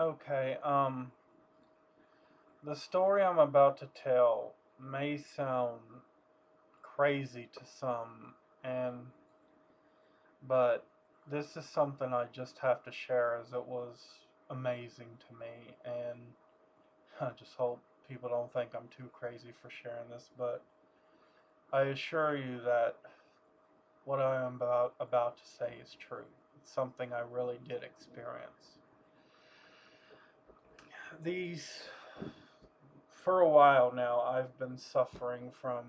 Okay, the story I'm about to tell may sound crazy to some, and but this is something I just have to share as it was amazing to me, and I just hope people don't think I'm too crazy for sharing this, but I assure you that what I am about to say is true. It's something I really did experience. These For a while now, I've been suffering from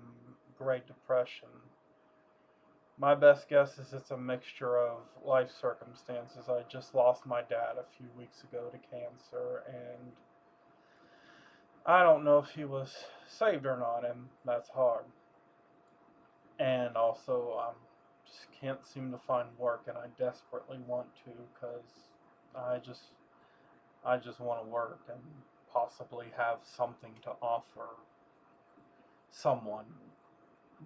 Great Depression. My best guess is it's a mixture of life circumstances. I just lost my dad a few weeks ago to cancer, and I don't know if he was saved or not, and that's hard. And also, I just can't seem to find work, and I desperately want to because I just I just want to work and possibly have something to offer someone.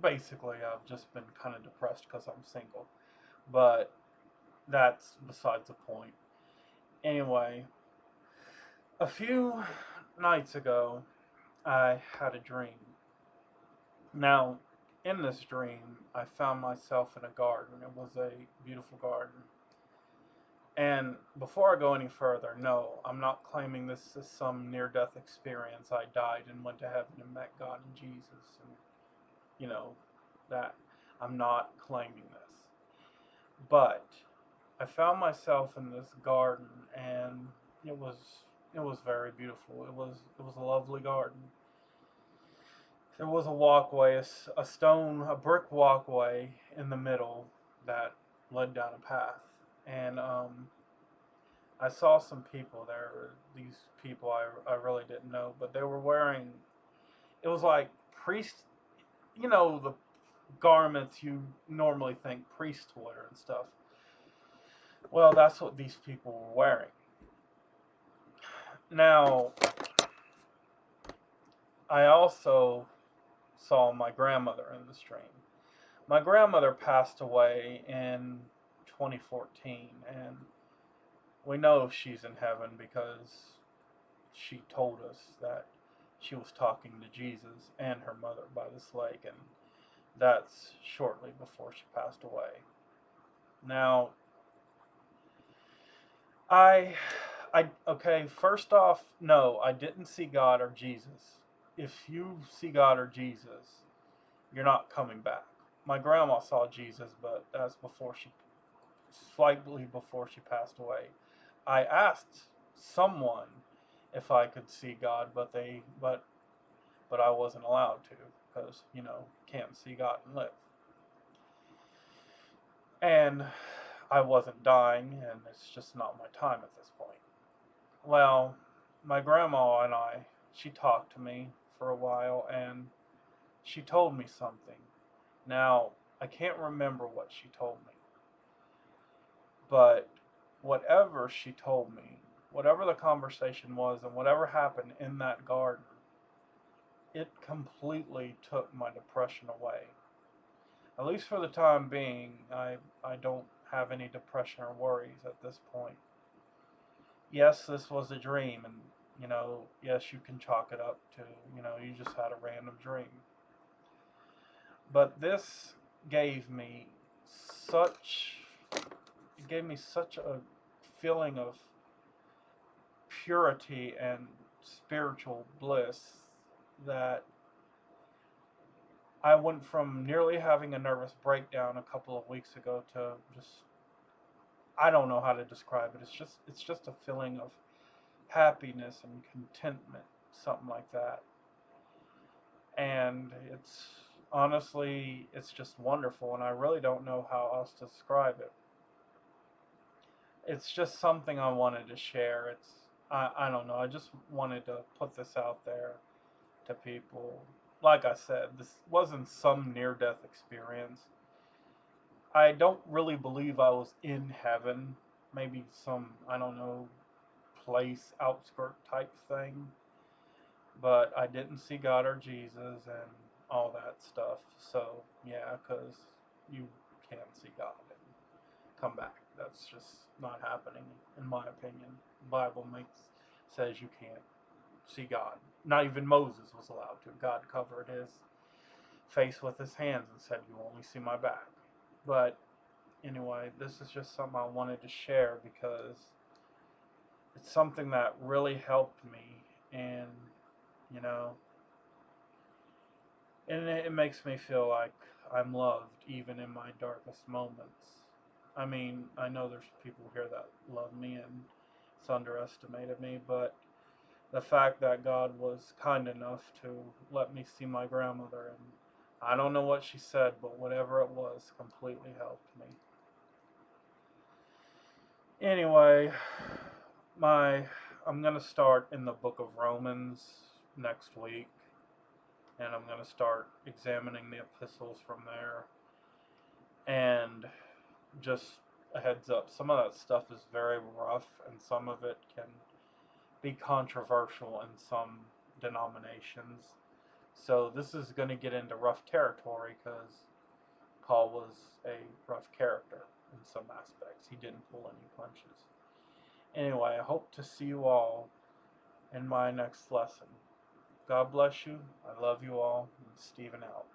Basically, I've just been kind of depressed because I'm single. But that's besides the point. Anyway, a few nights ago, I had a dream. Now, in this dream, I found myself in a garden. It was a beautiful garden. And before I go any further, no, I'm not claiming this is some near death experience. I died and went to heaven and met God and Jesus. And, you know, that. I'm not claiming this. But I found myself in this garden, and it was it was very beautiful. It was a lovely garden. There was a walkway, a brick walkway in the middle that led down a path, and I saw some people there. These people I really didn't know, but they were wearing. It was like priest, the garments you normally think priests wear and stuff. Well, that's what these people were wearing. Now, I also saw my grandmother in the stream. My grandmother passed away in 2014, and we know she's in heaven because she told us that she was talking to Jesus and her mother by this lake, and that's shortly before she passed away. Now, I, okay, first off, no, I didn't see God or Jesus. If you see God or Jesus, you're not coming back. My grandma saw Jesus, but that's slightly before she passed away. I asked someone if I could see God, but I wasn't allowed to because can't see God and live. And I wasn't dying, and it's just not my time at this point. Well, my grandma and she talked to me for a while, and she told me something. Now, I can't remember what she told me, but whatever she told me, whatever the conversation was, and whatever happened in that garden, it completely took my depression away. At least for the time being, I don't have any depression or worries at this point. Yes, this was a dream, and yes, you can chalk it up to, you just had a random dream. But this gave me such, it gave me such a feeling of purity and spiritual bliss that I went from nearly having a nervous breakdown a couple of weeks ago to just, I don't know how to describe it. It's just a feeling of happiness and contentment, something like that. And it's honestly, it's just wonderful, and I really don't know how else to describe it. It's just something I wanted to share. I don't know. I just wanted to put this out there to people. Like I said, this wasn't some near death experience. I don't really believe I was in heaven. Maybe some, I don't know, place, outskirt type thing. But I didn't see God or Jesus and all that stuff. So, yeah, because you can't see God and come back. That's just not happening, in my opinion. The Bible makes says you can't see God. Not even Moses was allowed to. God covered his face with his hands and said, "You only see my back." But anyway, this is just something I wanted to share because it's something that really helped me, and you know, and it makes me feel like I'm loved even in my darkest moments. I mean, I know there's people here that love me and it's underestimated me, but the fact that God was kind enough to let me see my grandmother, and I don't know what she said, but whatever it was completely helped me. Anyway, my I'm going to start in the book of Romans next week, and I'm going to start examining the epistles from there. And just a heads up, some of that stuff is very rough, and some of it can be controversial in some denominations. So this is going to get into rough territory because Paul was a rough character in some aspects. He didn't pull any punches. Anyway, I hope to see you all in my next lesson. God bless you. I love you all. And Stephen out.